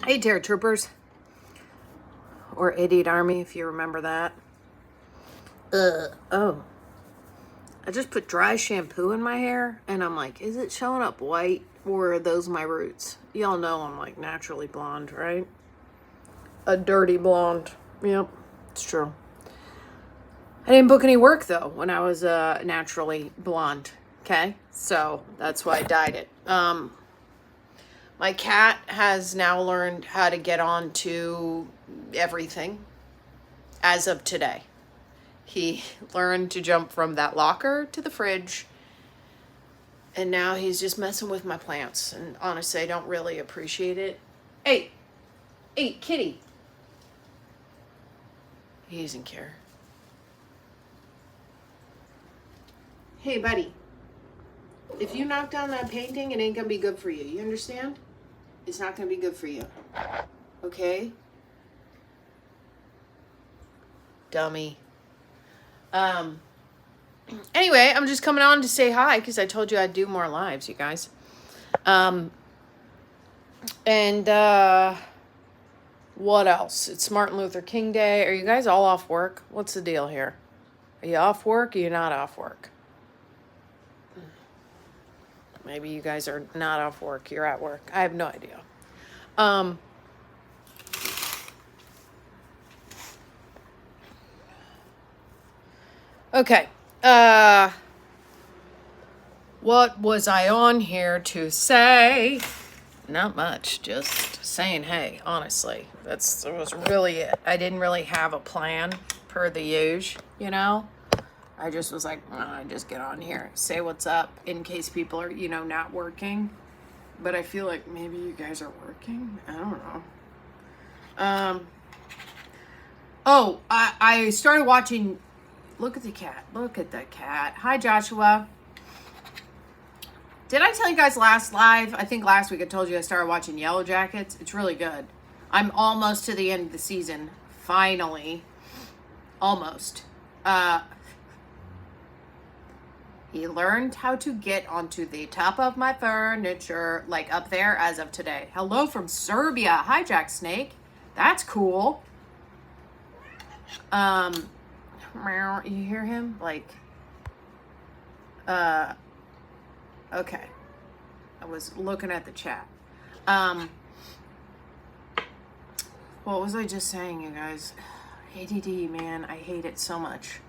Hey, Terror Troopers. Or Idiot Army, if you remember that. Oh. I just put dry shampoo in my hair, and I'm like, is it showing up white, or are those my roots? Y'all know I'm, like, naturally blonde, right? A dirty blonde. Yep, it's true. I didn't book any work, though, when I was naturally blonde, okay? So, that's why I dyed it. My cat has now learned how to get on to everything as of today. He learned to jump from that locker to the fridge, and now he's just messing with my plants. And honestly, I don't really appreciate it. Hey, kitty. He doesn't care. Hey, buddy. If you knock down that painting, it ain't gonna be good for you. You understand? It's not gonna be good for you. Okay? Dummy. Anyway, I'm just coming on to say hi because I told you I'd do more lives, you guys. What else? It's Martin Luther King Day. Are you guys all off work? What's the deal here? Are you off work or are you not off work? Maybe you guys are not off work. You're at work. I have no idea. Okay. What was I on here to say? Not much. Just saying hey, honestly. That was really it. I didn't really have a plan per the usual, you know? I just was like, I just get on here, say what's up in case people are, not working. But I feel like maybe you guys are working. I don't know. I started watching. Look at the cat. Look at the cat. Hi, Joshua. Did I tell you guys last live? I think last week I told you I started watching Yellow Jackets. It's really good. I'm almost to the end of the season. Finally. Almost. He learned how to get onto the top of my furniture, like up there as of today. Hello from Serbia. Hi, Jack Snake. That's cool. You hear him? Like, okay. I was looking at the chat. What was I just saying, you guys? ADD, man. I hate it so much.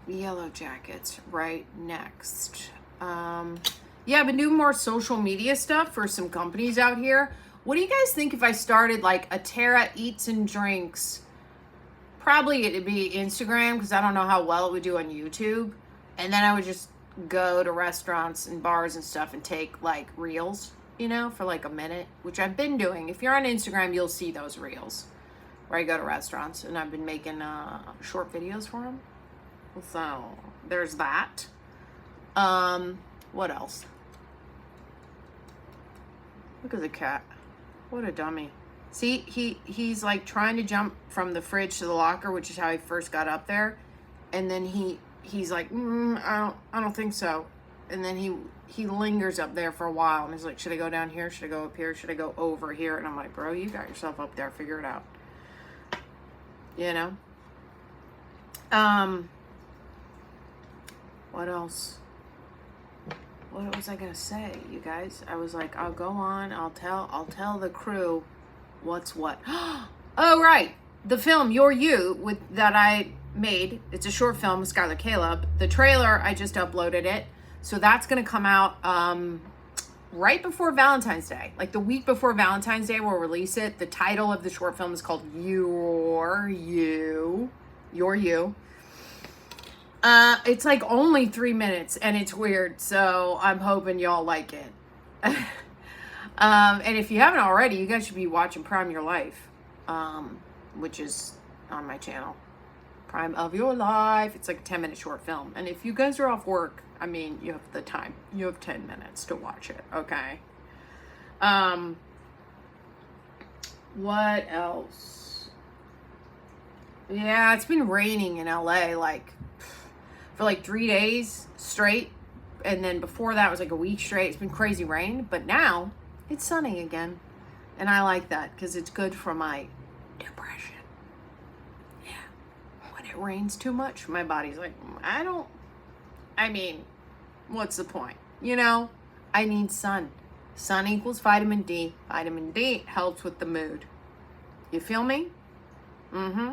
Yellow Jackets right next. Yeah, I've been doing more social media stuff for some companies out here. What do you guys think if I started like a Tara Eats and Drinks? Probably it'd be Instagram because I don't know how well it would do on YouTube. And then I would just go to restaurants and bars and stuff and take like reels, for like a minute, which I've been doing. If you're on Instagram, you'll see those reels where I go to restaurants, and I've been making short videos for them. So there's that. What else? Look at the cat. What a dummy. See, he's like trying to jump from the fridge to the locker, which is how he first got up there. And then he's like, I don't think so. And then he lingers up there for a while, and he's like, should I go down here? Should I go up here? Should I go over here? And I'm like, bro, you got yourself up there. Figure it out. What else? What was I gonna say, you guys? I was like, I'll go on, I'll tell the crew what's what. Oh, right. The film You're You that I made. It's a short film with Skylar Caleb. The trailer, I just uploaded it. So that's gonna come out right before Valentine's Day. Like the week before Valentine's Day, we'll release it. The title of the short film is called You're You. You're You. It's like only 3 minutes and it's weird, so I'm hoping y'all like it. And if you haven't already, you guys should be watching Prime Your Life, which is on my channel. Prime of Your Life. It's like a 10-minute short film. And if you guys are off work, I mean, you have the time. You have 10 minutes to watch it, okay? What else? Yeah, it's been raining in LA, for like 3 days straight. And then before that, it was like a week straight. It's been crazy rain. But now, it's sunny again. And I like that because it's good for my depression. Yeah. When it rains too much, my body's like, what's the point? You know, I need sun. Sun equals vitamin D. Vitamin D helps with the mood. You feel me? Mm-hmm.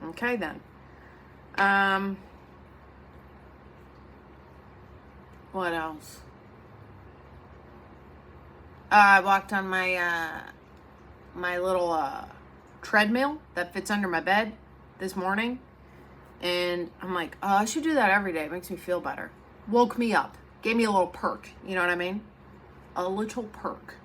Okay, then. What else? I walked on my my little treadmill that fits under my bed this morning. And I'm like, oh, I should do that every day. It makes me feel better. Woke me up. Gave me a little perk. You know what I mean? A little perk.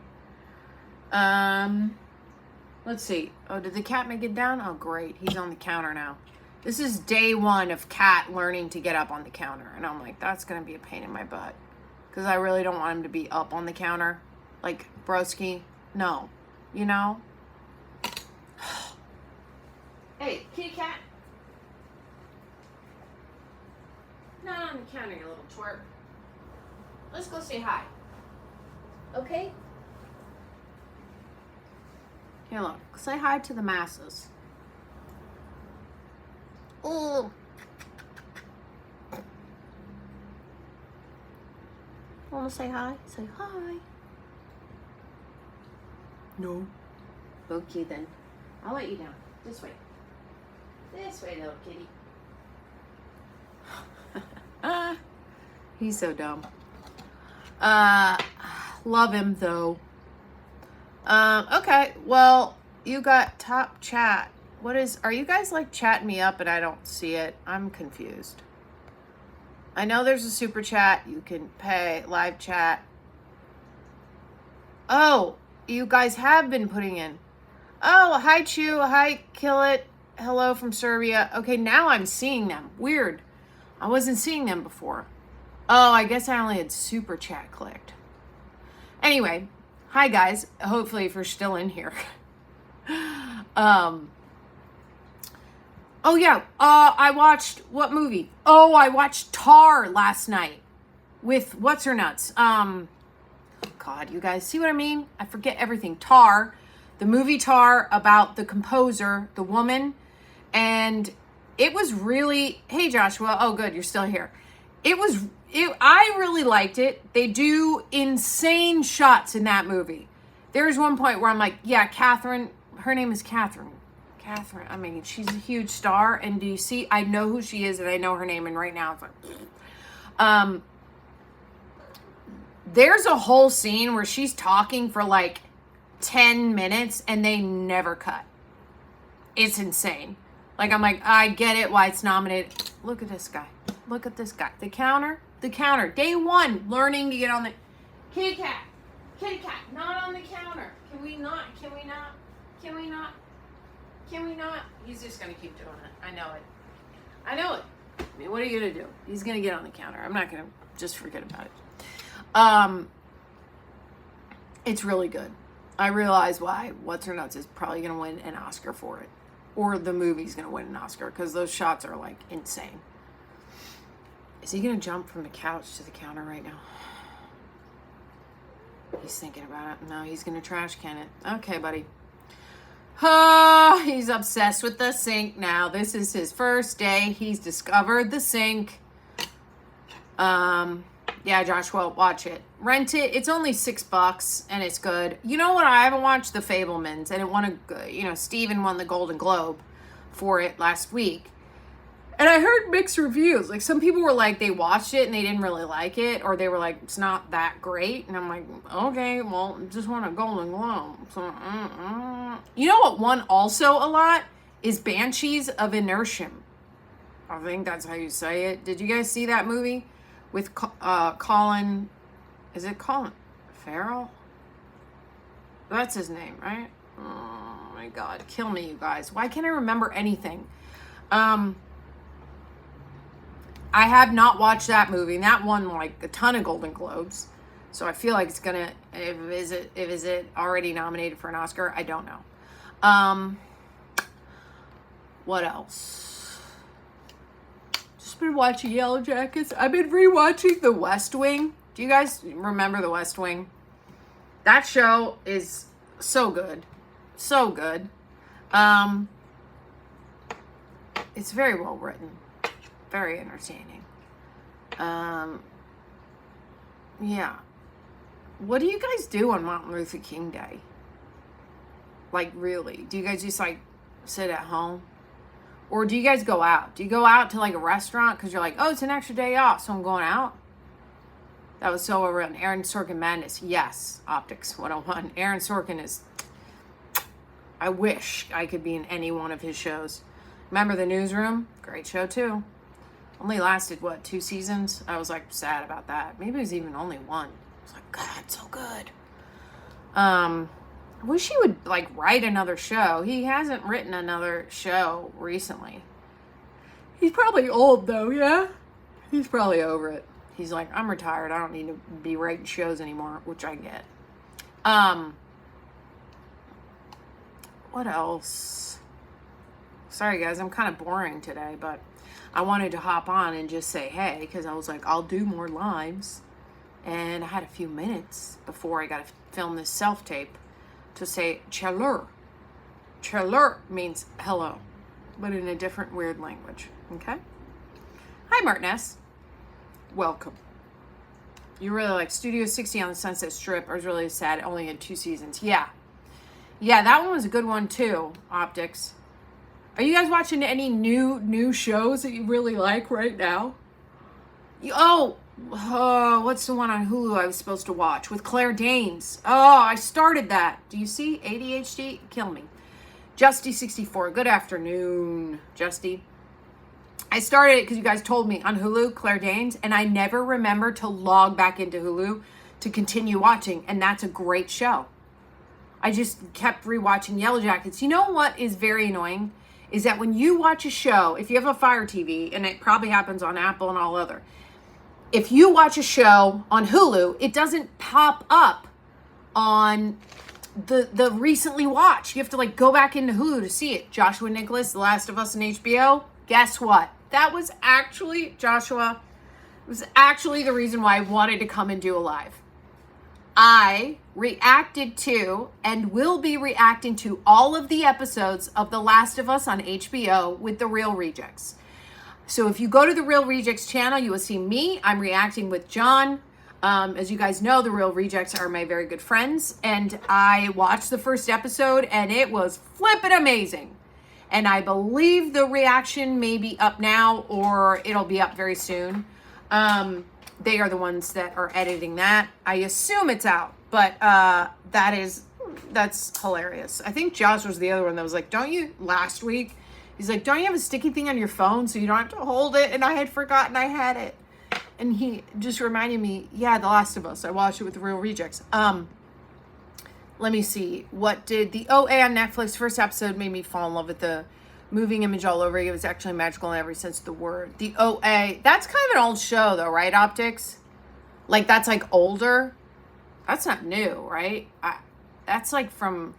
Let's see. Oh, did the cat make it down? Oh, great. He's on the counter now. This is day one of Cat learning to get up on the counter. And I'm like, that's going to be a pain in my butt. Because I really don't want him to be up on the counter. Like, broski. No. You know? Hey, kitty cat. Not on the counter, you little twerp. Let's go say hi. Okay? Here, look. Say hi to the masses. Oh. Want to say hi? Say hi. No. Okay, then. I'll let you down. This way. This way, little kitty. He's so dumb. Love him, though. Okay. Well, you got top chat. Are you guys like chatting me up and I don't see it? I'm confused. I know there's a super chat. You can pay live chat. Oh, you guys have been putting in. Oh, hi Chew. Hi Kill It. Hello from Serbia. Okay, now I'm seeing them. Weird. I wasn't seeing them before. Oh, I guess I only had super chat clicked. Anyway, hi guys. Hopefully if you're still in here. Oh yeah, I watched, what movie? Oh, I watched Tar last night with what's-her-nuts. God, you guys, see what I mean? I forget everything. Tar, the movie Tar about the composer, the woman, and it was really, hey Joshua, oh good, you're still here. I really liked it. They do insane shots in that movie. There's one point where I'm like, yeah, Catherine, her name is Catherine, I mean, she's a huge star, and do you see, I know who she is, and I know her name, and right now it's like, there's a whole scene where she's talking for like 10 minutes, and they never cut. It's insane. Like, I'm like, I get it, why it's nominated. Look at this guy. Look at this guy. The counter. Day one, learning to get on the, kitty cat, not on the counter. Can we not? He's just going to keep doing it. I know it. I mean, what are you going to do? He's going to get on the counter. I'm not going to just forget about it. It's really good. I realize why What's-Her-Nuts is probably going to win an Oscar for it. Or the movie's going to win an Oscar because those shots are like insane. Is he going to jump from the couch to the counter right now? He's thinking about it. No, he's going to trash can it. Okay, buddy. He's obsessed with the sink now. This is his first day. He's discovered the sink. Yeah, Joshua, watch it. Rent it. It's only $6 and it's good. You know what? I haven't watched The Fabelmans, and it won Steven won the Golden Globe for it last week. And I heard mixed reviews. Like, some people were like, they watched it and they didn't really like it, or they were like, it's not that great. And I'm like, okay, well, just won a Golden Globe. So, You know what won also a lot is Banshees of Inisherin. I think that's how you say it. Did you guys see that movie with Colin? Is it Colin Farrell? That's his name, right? Oh my God, kill me, you guys. Why can't I remember anything? I have not watched that movie, and that won like a ton of Golden Globes. So I feel like it's gonna. Is it already nominated for an Oscar? I don't know. What else? Just been watching Yellow Jackets. I've been rewatching The West Wing. Do you guys remember The West Wing? That show is so good. So good. It's very well written. Very entertaining. Yeah. What do you guys do on Martin Luther King Day? Like, really? Do you guys just, like, sit at home? Or do you guys go out? Do you go out to, like, a restaurant because you're like, oh, it's an extra day off, so I'm going out? That was so overrun. Aaron Sorkin madness. Yes. Optics 101. Aaron Sorkin is... I wish I could be in any one of his shows. Remember The Newsroom? Great show, too. Only lasted, 2 seasons? I was, like, sad about that. Maybe it was even only 1. I was like, God, so good. I wish he would, like, write another show. He hasn't written another show recently. He's probably old, though, yeah? He's probably over it. He's like, I'm retired. I don't need to be writing shows anymore, which I get. What else? Sorry, guys. I'm kind of boring today, but I wanted to hop on and just say hey, because I was like, I'll do more lives. And I had a few minutes before I got to film this self-tape to say chaleur. Chaleur means hello, but in a different weird language. Okay? Hi, Martin S. Welcome. You really like Studio 60 on the Sunset Strip. I was really sad. It only had 2 seasons. Yeah, that one was a good one too, Optics. Are you guys watching any new shows that you really like right now? What's the one on Hulu I was supposed to watch with Claire Danes? Oh, I started that. Do you see? ADHD? Kill me. Justy 64. Good afternoon, Justy. I started it because you guys told me on Hulu, Claire Danes, and I never remember to log back into Hulu to continue watching, and that's a great show. I just kept rewatching Yellow Jackets. You know what is very annoying? Is that when you watch a show, if you have a Fire TV, and it probably happens on Apple and all other, if you watch a show on Hulu, it doesn't pop up on the recently watched. You have to like go back into Hulu to see it. Joshua Nicholas, The Last of Us on HBO. Guess what? That was actually, Joshua, it was actually the reason why I wanted to come and do a live. I reacted to and will be reacting to all of the episodes of The Last of Us on HBO with The Real Rejects. So if you go to The Real Rejects channel, you will see me. I'm reacting with John. As you guys know, The Real Rejects are my very good friends. And I watched the first episode and it was flippin' amazing. And I believe the reaction may be up now or it'll be up very soon. They are the ones that are editing that. I assume it's out, but that's hilarious. I think Josh was the other one that was like, last week, he's like, don't you have a sticky thing on your phone so you don't have to hold it? And I had forgotten I had it. And he just reminded me, yeah, The Last of Us. I watched it with The Real Rejects. Let me see. What did the OA on Netflix first episode made me fall in love with the moving image all over. It was actually magical in every sense of the word. The OA, that's kind of an old show though, right, Optics? Like that's like older. That's not new, right? That's like from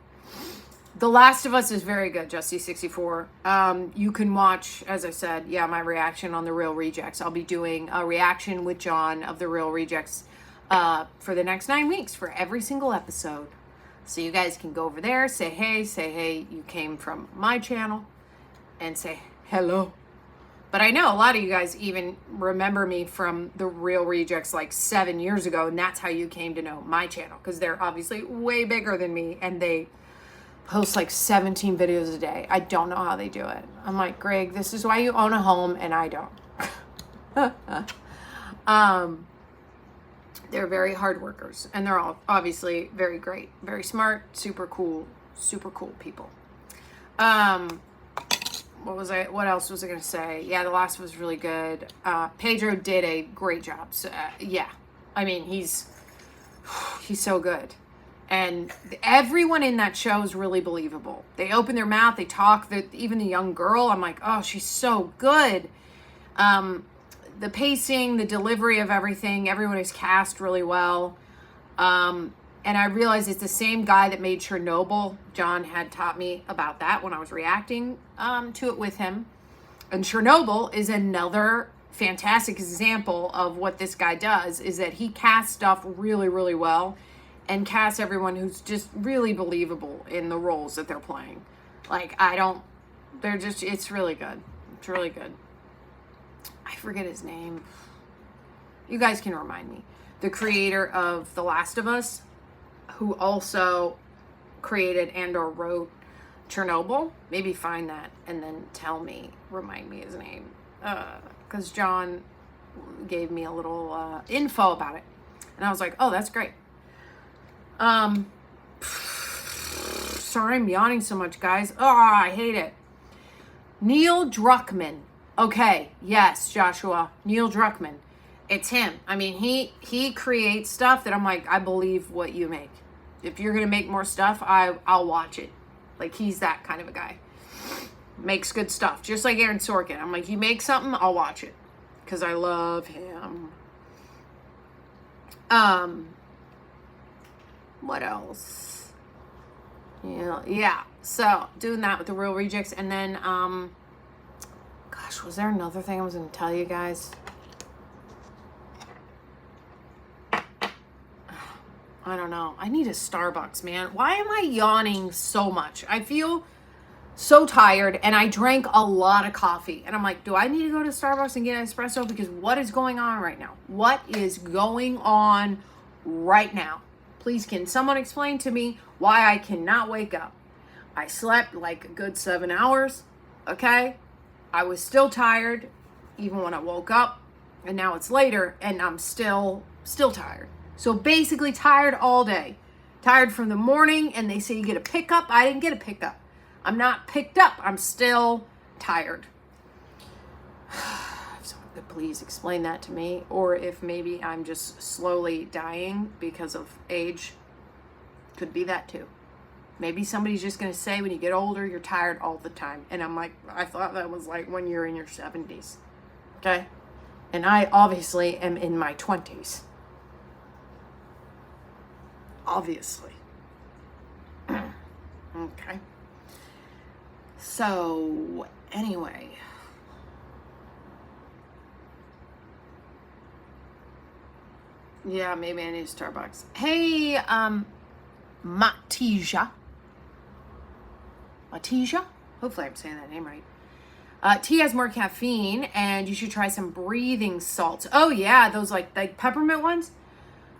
The Last of Us is very good, Justy64. You can watch, as I said, my reaction on The Real Rejects. I'll be doing a reaction with John of The Real Rejects for the next 9 weeks for every single episode. So you guys can go over there, say hey, you came from my channel, and say hello. But I know a lot of you guys even remember me from The Real Rejects like 7 years ago, and that's how you came to know my channel, because they're obviously way bigger than me, and they post like 17 videos a day. I don't know how they do it. I'm like, Greg, this is why you own a home, and I don't. They're very hard workers, and they're all obviously very great, very smart, super cool people. What else was I going to say? Yeah, The Last was really good. Pedro did a great job. So, I mean, he's so good. And everyone in that show is really believable. They open their mouth, they talk, even the young girl, I'm like, oh, she's so good. The pacing, the delivery of everything, everyone is cast really well. And I realized it's the same guy that made Chernobyl. John had taught me about that when I was reacting to it with him. And Chernobyl is another fantastic example of what this guy does is that he casts stuff really, really well and casts everyone who's just really believable in the roles that they're playing. Like, it's really good. It's really good. I forget his name. You guys can remind me. The creator of The Last of Us, who also created and or wrote Chernobyl. Maybe find that and then remind me his name. Because John gave me a little info about it. And I was like, oh, that's great. Sorry I'm yawning so much, guys. Oh, I hate it. Neil Druckmann. Okay, yes, Joshua. Neil Druckmann. It's him. I mean, he creates stuff that I'm like, I believe what you make. If you're going to make more stuff, I'll watch it. Like, he's that kind of a guy. Makes good stuff. Just like Aaron Sorkin. I'm like, you make something, I'll watch it. Because I love him. What else? Yeah. So, doing that with the Real Rejects. And then, gosh, was there another thing I was going to tell you guys? I don't know. I need a Starbucks, man. Why am I yawning so much? I feel so tired, and I drank a lot of coffee. And I'm like, do I need to go to Starbucks and get an espresso? Because what is going on right now? What is going on right now? Please, can someone explain to me why I cannot wake up? I slept like a good 7 hours, okay? I was still tired, even when I woke up. And now it's later, and I'm still tired. So basically tired all day. Tired from the morning, and they say you get a pickup. I didn't get a pickup. I'm not picked up. I'm still tired. If someone could please explain that to me. Or if maybe I'm just slowly dying because of age. Could be that too. Maybe somebody's just going to say when you get older, you're tired all the time. And I'm like, I thought that was like when you're in your 70s. Okay? And I obviously am in my 20s. Obviously. Okay. So, anyway. Yeah, maybe I need a Starbucks. Hey, Matija. Hopefully I'm saying that name right. Tea has more caffeine, and you should try some breathing salts. Oh, yeah, those like peppermint ones.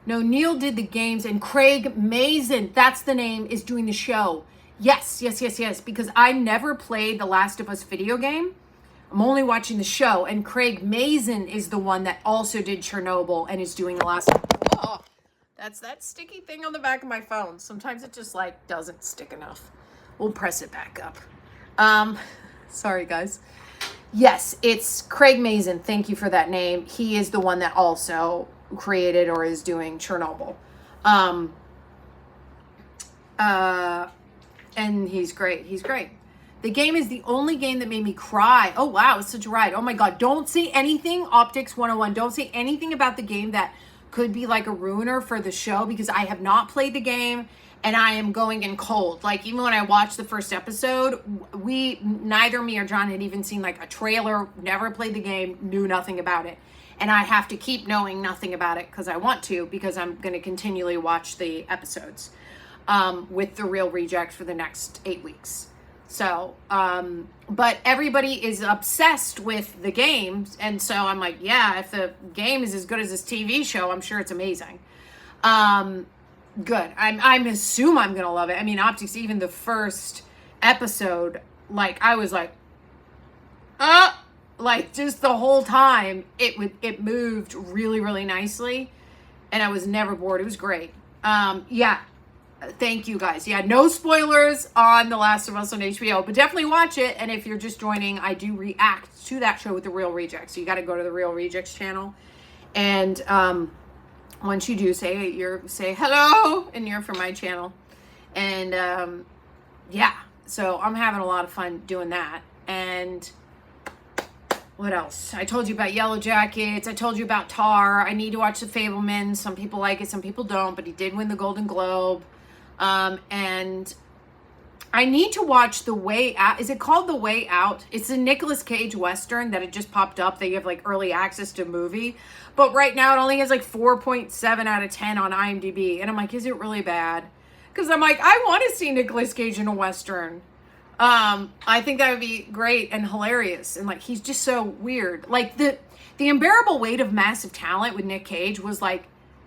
No, Neil did the games, and Craig Mazin, that's the name, is doing the show. Yes, because I never played the Last of Us video game. I'm only watching the show, and Craig Mazin is the one that also did Chernobyl and is doing the last. Oh, that's that sticky thing on the back of my phone. Sometimes it just like doesn't stick enough. We'll press it back up. Sorry, guys. Yes, it's Craig Mazin. Thank you for that name. He is the one that also created or is doing Chernobyl. And he's great. The game is the only game that made me cry. Oh, wow. It's such a ride. Oh, my God. Don't say anything, Optics 101. Don't say anything about the game that could be like a ruiner for the show, because I have not played the game and I am going in cold. Like, even when I watched the first episode, neither me or John had even seen like a trailer, never played the game, knew nothing about it. And I have to keep knowing nothing about it because I want to, because I'm going to continually watch the episodes with the Real Rejects for the next 8 weeks. So, but everybody is obsessed with the games. And so I'm like, yeah, if the game is as good as this TV show, I'm sure it's amazing. Good. I assume I'm going to love it. I mean, Optics, even the first episode, like, I was like, like, just the whole time, it moved really, really nicely. And I was never bored. It was great. Yeah. Thank you, guys. Yeah, no spoilers on The Last of Us on HBO, but definitely watch it. And if you're just joining, I do react to that show with The Real Rejects. So you got to go to The Real Rejects channel. And once you do, say hello, and you're from my channel. And yeah, so I'm having a lot of fun doing that. And what else? I told you about Yellow Jackets. I told you about Tar. I need to watch The Fabelmans. Some people like it, some people don't, but he did win the Golden Globe. And I need to watch The Way Out. Is it called The Way Out? It's a Nicolas Cage Western that had just popped up. They have like early access to movie. But right now it only has like 4.7 out of 10 on IMDb. And I'm like, is it really bad? Because I'm like, I want to see Nicolas Cage in a Western. I think that would be great and hilarious. And like, he's just so weird. Like the Unbearable Weight of Massive Talent with Nick Cage was like,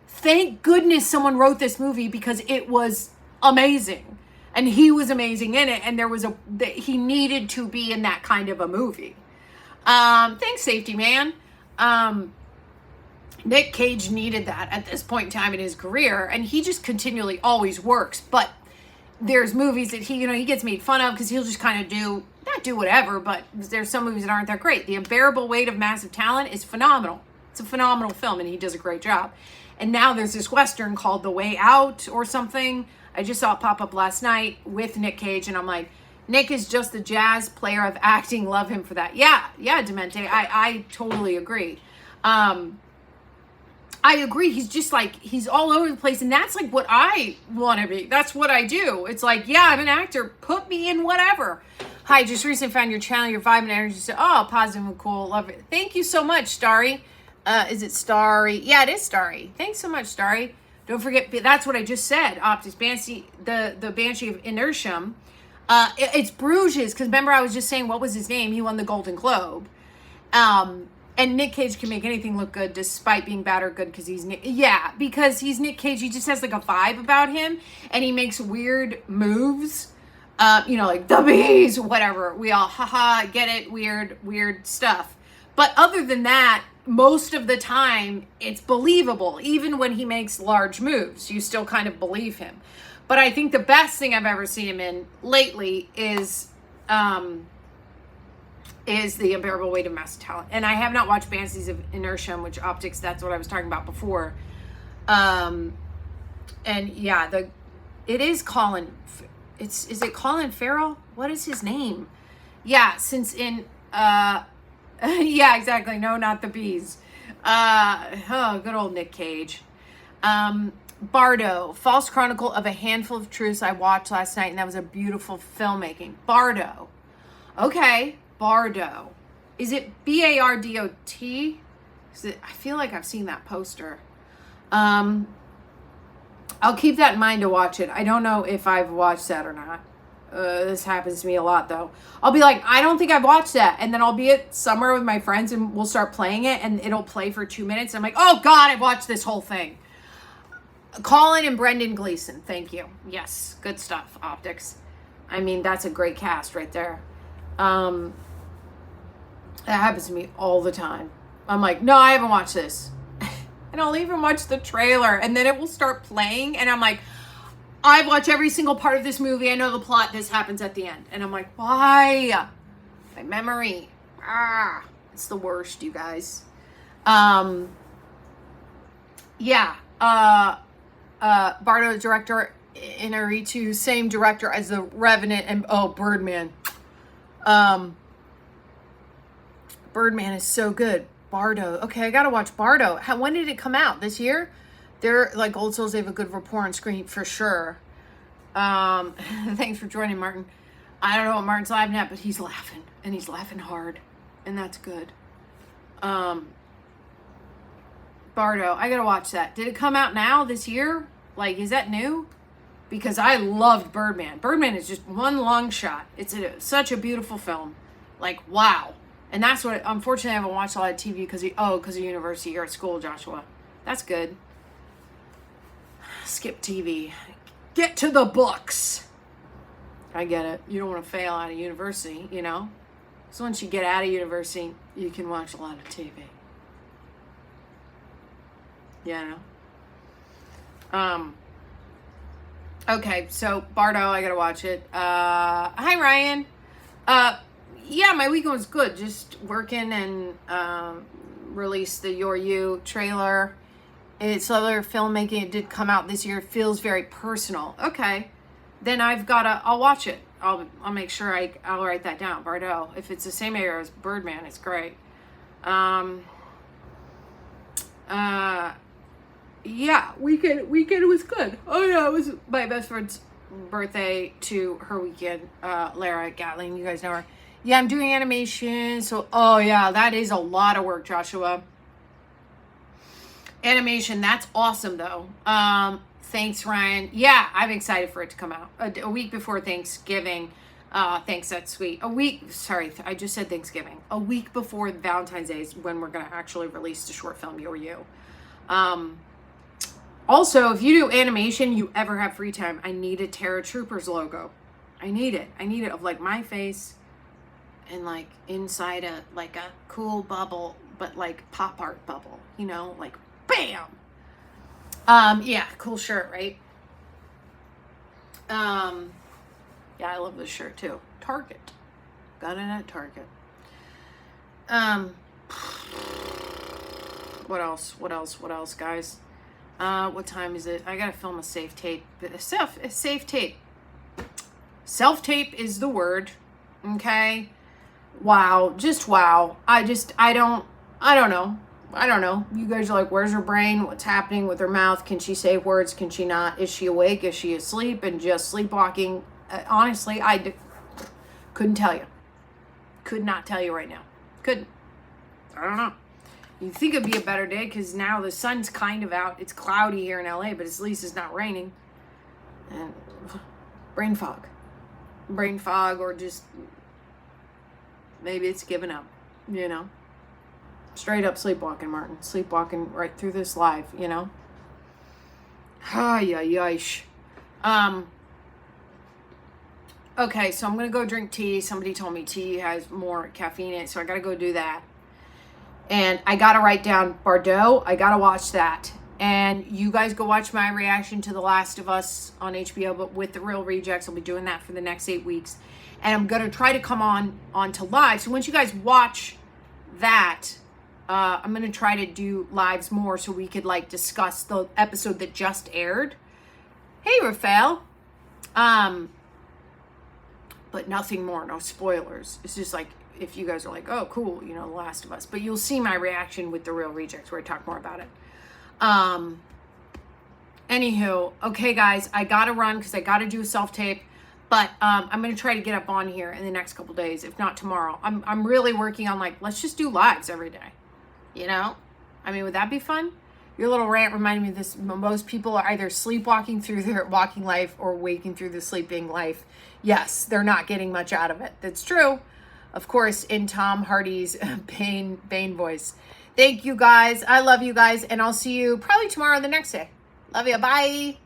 thank goodness someone wrote this movie because it was amazing. And he was amazing in it. And he needed to be in that kind of a movie. Thanks, Safety Man. Nick Cage needed that at this point in time in his career. And he just continually always works. But there's movies that he gets made fun of because he'll just kind of not do whatever, but there's some movies that aren't that great. The Unbearable Weight of Massive Talent is phenomenal. It's a phenomenal film and he does a great job. And now there's this Western called The Way Out or something. I just saw it pop up last night with Nick Cage and I'm like, Nick is just the jazz player of acting. Love him for that. Yeah, Demente. I totally agree. I agree. He's just like, he's all over the place. And that's like what I want to be. That's what I do. It's like, yeah, I'm an actor. Put me in whatever. Hi, just recently found your channel, your vibe and energy. So, positive and cool. Love it. Thank you so much, Starry. Is it Starry? Yeah, it is Starry. Thanks so much, Starry. Don't forget, that's what I just said. Optics Banshee, the Banshee of Inisherin. It's Bruges, because remember I was just saying what was his name? He won the Golden Globe. And Nick Cage can make anything look good despite being bad or good because because he's Nick Cage. He just has like a vibe about him and he makes weird moves. Like the bees, whatever. We all, get it, weird stuff. But other than that, most of the time it's believable. Even when he makes large moves, you still kind of believe him. But I think the best thing I've ever seen him in lately is The Unbearable Weight of Massive Talent. And I have not watched Banshees of Inisherin, which Optics, that's what I was talking about before. And yeah, it is Colin. Is it Colin Farrell? What is his name? Yeah, since in, yeah, exactly. No, not the bees. Good old Nick Cage. Bardo, False Chronicle of a Handful of Truths I watched last night, and that was a beautiful filmmaking. Bardo. Okay. Bardo. Is it Bardot? I feel like I've seen that poster. I'll keep that in mind to watch it. I don't know if I've watched that or not. This happens to me a lot though. I'll be like, I don't think I've watched that. And then I'll be at somewhere with my friends and we'll start playing it and it'll play for 2 minutes. I'm like, oh God, I've watched this whole thing. Colin and Brendan Gleeson. Thank you. Yes. Good stuff. Optics. I mean, that's a great cast right there. That happens to me all the time. I'm like, no, I haven't watched this. And I'll even watch the trailer and then it will start playing. And I'm like, I've watched every single part of this movie. I know the plot. This happens at the end. And I'm like, why? My memory. It's the worst, you guys. Yeah. Bardo, director, Inarritu, same director as The Revenant and, Birdman. Birdman is so good. Bardo. Okay, I gotta watch Bardo. When did it come out? This year? They're like Old Souls. They have a good rapport on screen for sure. Thanks for joining, Martin. I don't know what Martin's laughing at, but he's laughing and he's laughing hard, and that's good. Bardo. I gotta watch that. Did it come out now this year? Like, is that new? Because I loved Birdman. Birdman is just one long shot. It's such a beautiful film. Like, wow. And that's what, unfortunately, I haven't watched a lot of TV because of university or at school, Joshua. That's good. Skip TV. Get to the books. I get it. You don't want to fail out of university, you know? So once you get out of university, you can watch a lot of TV. Yeah. Okay, so Bardo, I gotta watch it. Hi, Ryan. Yeah, my weekend was good. Just working and released the Your You trailer. It's other filmmaking. It did come out this year. It feels very personal. Okay, then I'll watch it. I'll make sure I'll write that down. Bardo. If it's the same era as Birdman, it's great. Yeah, weekend was good. Oh yeah, it was my best friend's birthday to her weekend, Lara Gatling. You guys know her. Yeah, I'm doing animation. So, oh yeah, that is a lot of work, Joshua. Animation, that's awesome though. Thanks, Ryan. Yeah, I'm excited for it to come out a week before Thanksgiving. Thanks, that's sweet. I just said Thanksgiving. A week before Valentine's Day is when we're gonna actually release the short film You're You. Also, if you do animation, you ever have free time, I need a Terra Troopers logo. I need it of like my face and like inside a cool bubble, but like pop art bubble, you know, like bam. Yeah, cool shirt, right? Yeah, I love this shirt too. Target. Got it at Target. What else, guys? What time is it? I gotta film a safe tape. Safe tape. Self-tape is the word. Okay? Wow. Just wow. I don't know. You guys are like, where's her brain? What's happening with her mouth? Can she say words? Can she not? Is she awake? Is she asleep and just sleepwalking? Honestly, couldn't tell you. Could not tell you right now. Couldn't. I don't know. You'd think it'd be a better day because now the sun's kind of out. It's cloudy here in LA, but at least it's not raining. And brain fog. Brain fog, or just maybe it's given up, you know? Straight up sleepwalking, Martin. Sleepwalking right through this live, you know? Ay. Okay, so I'm going to go drink tea. Somebody told me tea has more caffeine in it, so I got to go do that. And I got to write down Bardot. I got to watch that. And you guys go watch my reaction to The Last of Us on HBO, but with The Real Rejects. I'll be doing that for the next 8 weeks. And I'm going to try to come on to live. So once you guys watch that, I'm going to try to do lives more so we could like discuss the episode that just aired. Hey, Rafael. But nothing more, no spoilers. It's just like, if you guys are like, oh, cool, you know, The Last of Us. But you'll see my reaction with The Real Rejects where I talk more about it. Anywho, okay, guys, I got to run because I got to do a self-tape. But I'm going to try to get up on here in the next couple days, if not tomorrow. I'm really working on like, let's just do lives every day. You know? I mean, would that be fun? Your little rant reminded me of this. Most people are either sleepwalking through their walking life or waking through the sleeping life. Yes, they're not getting much out of it. That's true. Of course, in Tom Hardy's Bane voice. Thank you, guys. I love you guys. And I'll see you probably tomorrow or the next day. Love you. Bye.